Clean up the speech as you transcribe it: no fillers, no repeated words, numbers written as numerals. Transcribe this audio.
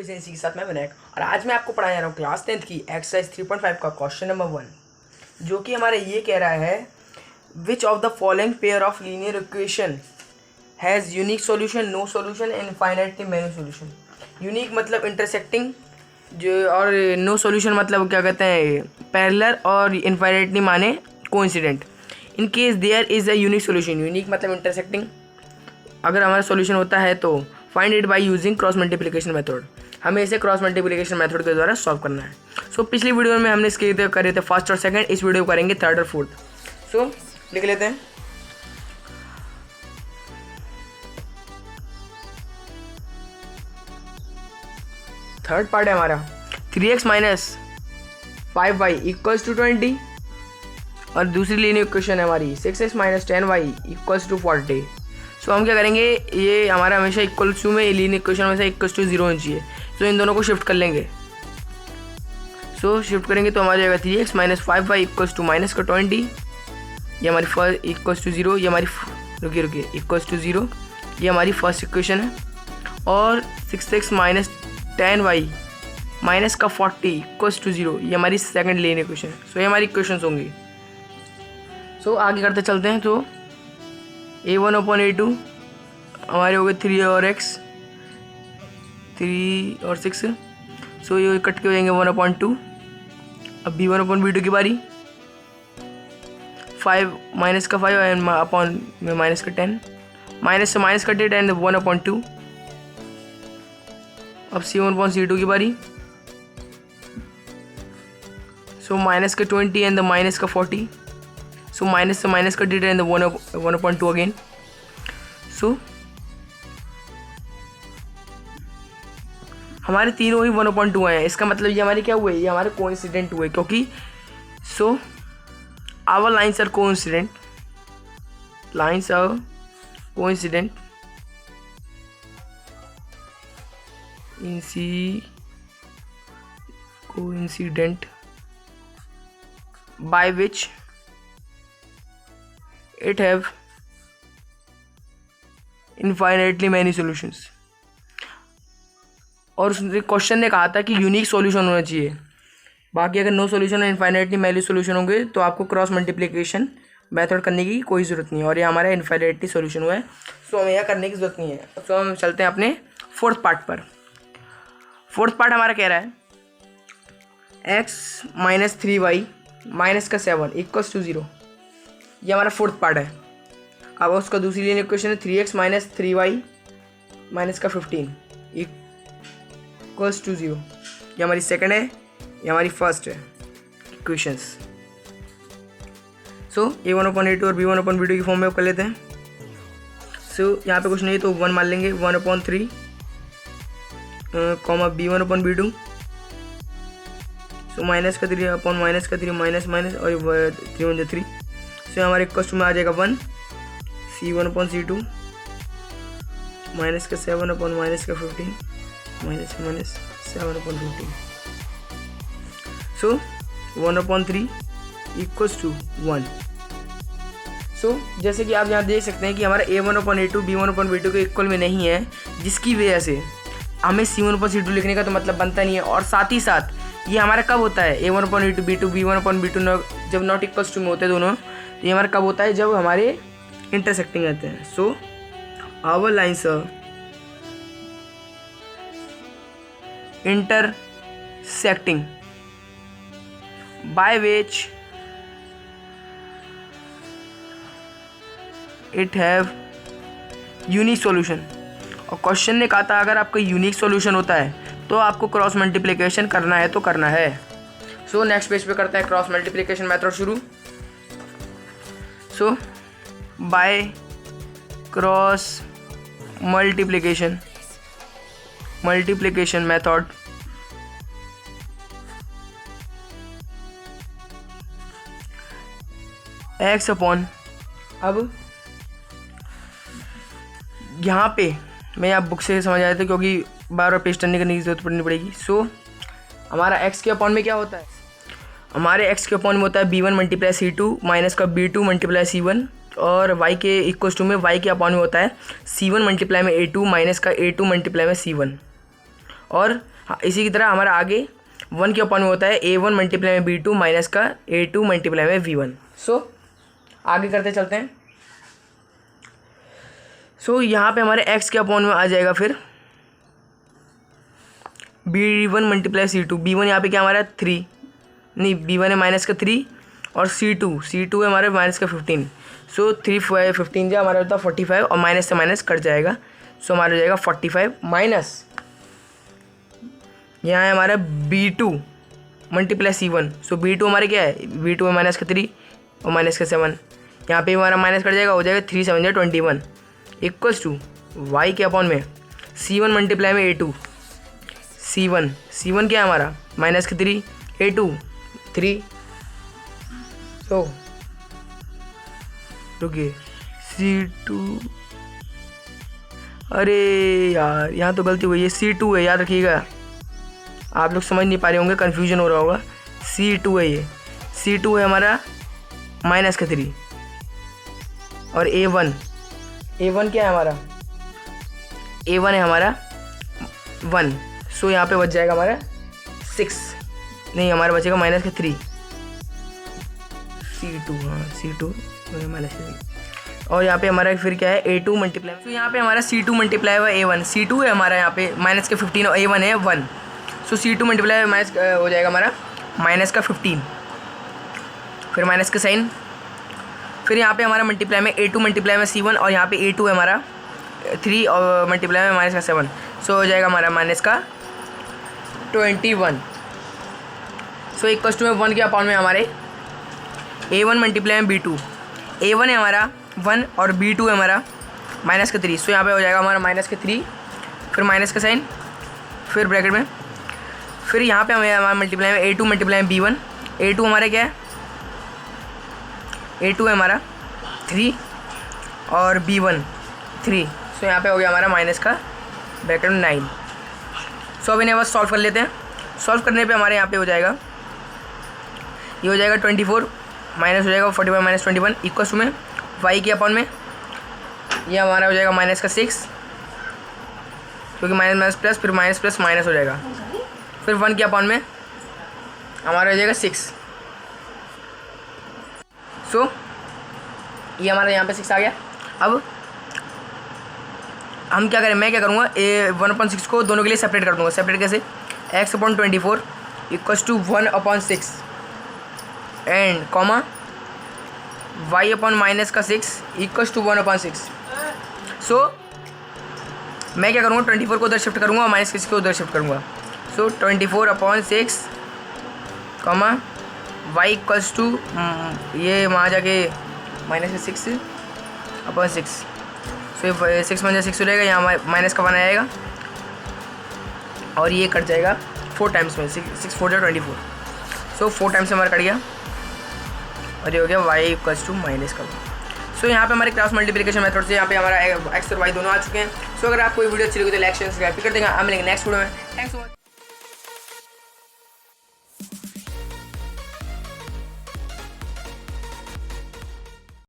इसी के साथ मैं विनायक और आज मैं आपको पढ़ाने जा रहा हूँ क्लास 10th की एक्सरसाइज 3.5 का क्वेश्चन नंबर 1, जो कि हमारे ये कह रहा है which of the following pair of linear equation has unique solution, no solution and infinitely many solution. Unique मतलब इंटरसेक्टिंग, जो और नो सॉल्यूशन मतलब क्या कहते हैं पैरेलल, और इनफाइनाइटली माने coincident. In case there is a unique solution, unique मतलब इंटरसेक्टिंग, अगर हमारा सॉल्यूशन होता है तो find it by using cross multiplication method. हमें इसे क्रॉस मल्टीप्लिकेशन मेथड के द्वारा सॉल्व करना है। सो पिछली वीडियो में हमने इसके करे थे फर्स्ट और सेकंड, इस वीडियो को करेंगे थर्ड और फोर्थ। सो लिख लेते हैं। थर्ड पार्ट है हमारा 3x minus 5y equals to 20, और दूसरी लीनियर इक्वेशन है हमारी 6x minus 10y equals to 40। सो हम क्या करेंगे, ये हमारा हमेशा इक्वल टू में लीनियर इक्वेशन हमेशा इक्वल्स टू 0 होनी चाहिए। सो इन दोनों को शिफ्ट कर लेंगे। सो शिफ्ट करेंगे तो हमारा जाएगा 3x minus 5y equals to minus का 20, ये हमारी फर्स्ट इक्वल्स टू 0, ये हमारी रुकिए इक्वल्स टू 0, ये हमारी फर्स्ट इक्वेशन है। और 6x माइनस 10y माइनस का 40 इक्वल्स टू 0, ये हमारी सेकंड लीनियर इक्वेशन है। सो ये हमारी इक्वेशंस होंगी। सो आगे करते चलते हैं। तो a1/a2 हमारे हो गए 3 और x, 3 और 6। सो ये कट के हो जाएंगे 1/2। अब b1/b2 की बारी, 5 माइनस का 5 एंड अपॉन में माइनस का 10, माइनस से माइनस कटे 10 1/2। अब c1/c2 की बारी, सो माइनस का 20 एंड द माइनस का 40। सो माइनस से माइनस का डेटा इन द 1/2 अगेन। सो हमारे तीनों ही 1/2 आए हैं। इसका मतलब ये हमारे क्या हुए, ये हमारे कोइंसिडेंट हुए, क्योंकि so our lines are coincident, lines are coincident coincident by which it have infinitely many solutions। और उस क्वेश्चन ने कहा था कि यूनिक सॉल्यूशन होना चाहिए, बाकी अगर नो सॉल्यूशन और इनफाइनाइटली मैनी सॉल्यूशन होंगे तो आपको क्रॉस मल्टीप्लिकेशन मेथड करने की कोई ज़रूरत नहीं है, और ये हमारा इनफाइनाइटली सॉल्यूशन हुआ है। सो हमें यह करने की ज़रूरत नहीं है। सो हम चलते हैं अपने फोर्थ पार्ट पर। फोर्थ पार्ट हमारा कह रहा है x माइनस 3y माइनस का 7 इक्वल्स टू 0, ये हमारा फोर्थ पार्ट है। अब उसका दूसरी लीनियर इक्वेशन है 3x माइनस 3y माइनस का 15 इक्वल्स टू 0, ये हमारी सेकंड है, ये हमारी फर्स्ट है इक्वेशंस। सो a1/a2 और b1/b2 की फॉर्म में कर लेते हैं। सो यहाँ पे कुछ नहीं तो 1 मान लेंगे, 1/3 कॉमा b1/b2। सो माइनस का 3 अपॉन माइनस का 3 माइनस माइनस और 3 सो हमारे क्वेश्चन में आ जाएगा 1 c1/c2 माइनस का 7 अपॉन माइनस का 15 minus minus 7/15। So 1/3 equals to 1। So जैसे कि आप यहाँ देख सकते हैं कि हमारा a1/a2 b1/b2 के इक्वल में नहीं है, जिसकी वजह से हमें c1/c2 लिखने का तो मतलब बनता नहीं है। और साथ ही साथ ये हमारा कब होता है, a1/a2 b2 b1/b2 जब नॉट इक्वल्स टू में होते हैं दोनों, तो ये हमारा कब होता है, जब हमारे इंटरसेक्टिंग रहते हैं। So our lines intersecting by which it have unique solution. और क्वेश्चन ने कहा था अगर आपका यूनिक सॉल्यूशन होता है तो आपको क्रॉस मल्टीप्लिकेशन करना है तो करना है। सो नेक्स्ट पेज पे करते हैं क्रॉस मल्टीप्लिकेशन मेथड शुरू। So by cross multiplication method x upon, अब यहाँ पे मैं आप बुक से समझ आया था क्योंकि बार बार पेज टर्न करने की जरूरत पड़नी पड़ेगी। सो हमारा x के अपॉन में क्या होता है, हमारे x के अपॉन में होता है b1 मल्टीप्लाई c2 माइनस का b2 मल्टीप्लाई c1, और y के इक्वल्स टू में y के अपॉन में होता है c1 मल्टीप्लाई में a2 माइनस का a2 मल्टीप्लाई में c1, और हाँ, इसी की तरह हमारा आगे 1 के अपॉन में होता है A1 मल्टीप्लाई में B2 माइनस का A2 मल्टीप्लाई में V1। सो आगे करते चलते हैं। सो यहाँ पे हमारे x के अपॉन में आ जाएगा फिर B1 मल्टीप्लाई C2। B1 यहाँ पे क्या हमारा 3, नहीं B1 है माइनस का 3 और C2 है हमारे माइनस का 15। सो 3 15 जो हमारा होता है 45 और माइनस से माइनस कट जाएगा। सो हमारा हो जाएगा 45 माइनस यहाँ है हमारा B2 मल्टीप्लाई C1। सो B2 हमारे क्या है, B2 है माइनस का 3 और माइनस का 7। यहाँ पे हमारा माइनस कट जाएगा, हो जाएगा 3 7 जा 21 इक्वल्स टू y के अपॉन में C1 मल्टीप्लाई में A2। C1 क्या है हमारा माइनस का 3, A2 3। तो रुकिए C2, अरे यार यहाँ तो गलती हुई है, C2 है, याद रखिएगा। आप लोग समझ नहीं पा रहे होंगे, कन्फ्यूजन हो रहा होगा। C2 है ये, C2 है हमारा माइनस का 3 और A1 क्या है हमारा, A1 है हमारा 1। सो यहाँ पे बच जाएगा हमारा 6, नहीं हमारा बचेगा माइनस का 3। C2 हाँ C2 माइनस का 3 और यहाँ पे हमारा फिर क्या है A2 मल्टीप्लाई। तो यहाँ पे हमारा C2 मल्टीप्लाई हुआ A1। C2 है हमारा यहाँ पे माइनस का 15 और A1 है 1। सो C2 मल्टीप्लाई माइनस हो जाएगा हमारा माइनस का 15, फिर माइनस का साइन। फिर यहाँ पे हमारा मल्टीप्लाई में A2 मल्टीप्लाई में C1 और यहाँ पे A2 है हमारा 3 और मल्टीप्लाई में माइनस का 7। सो हो जाएगा हमारा माइनस का 21। सो इक्वल्स टू में 1 के अपॉन में हमारे A1 मल्टीप्लाई में B2। A1 है हमारा 1 और B2 है हमारा माइनस का 3। सो यहाँ पे हो जाएगा हमारा माइनस का 3, फिर माइनस का साइन, फिर ब्रैकेट में, फिर यहाँ पे हमारा मल्टीप्लाई में A2 मल्टीप्लाई में B1। A2 हमारा क्या है, A2 है हमारा 3 और B1 3। सो यहाँ पे हो गया हमारा माइनस का ब्रैकेट में 9। सो अब इन्हें बस सॉल्व कर लेते हैं। सॉल्व करने पे हमारे यहाँ पे हो जाएगा, ये हो जाएगा 24 माइनस हो जाएगा 45 माइनस 21 इक्वल्स में y के अपॉन में ये हमारा हो जाएगा माइनस का 6, क्योंकि माइनस माइनस प्लस, फिर माइनस प्लस माइनस हो जाएगा, फिर 1 के अपॉन में हमारा हो जाएगा 6। सो ये हमारा यहाँ पे 6 आ गया। अब हम क्या करें, मैं क्या करूँगा, 1/6 को दोनों के लिए सेपरेट कर दूँगा। सेपरेट कैसे, x/24 equals to 1/6 and comma y/-6 equals to 1/6। So मैं क्या करूँगा, 24 को उधर शिफ्ट करूँगा और -6 को उधर शिफ्ट करूँगा। सो 24/6 कॉमा y इक्वल्स टू ये वहाँ जाके -6/6। सो 6 में 6 हो जाएगा, यहाँ माइनस का 1 आएगा और ये कट जाएगा 4 टाइम्स में, 6 4 24। सो 4 टाइम्स हमारा कट गया और ये हो गया y इक्वल्स टू माइनस का 1। सो यहाँ पे हमारे क्रॉस मल्टीप्लिकेशन मेथड से यहाँ पे हमारा x और y दोनों आ चुके हैं। सो अगर आपको ये वीडियो अच्छी लगी तो लाइक शेयर सब्सक्राइब कर देंगे। हम मिलेंगे नेक्स्ट वीडियो में। Thanks so much.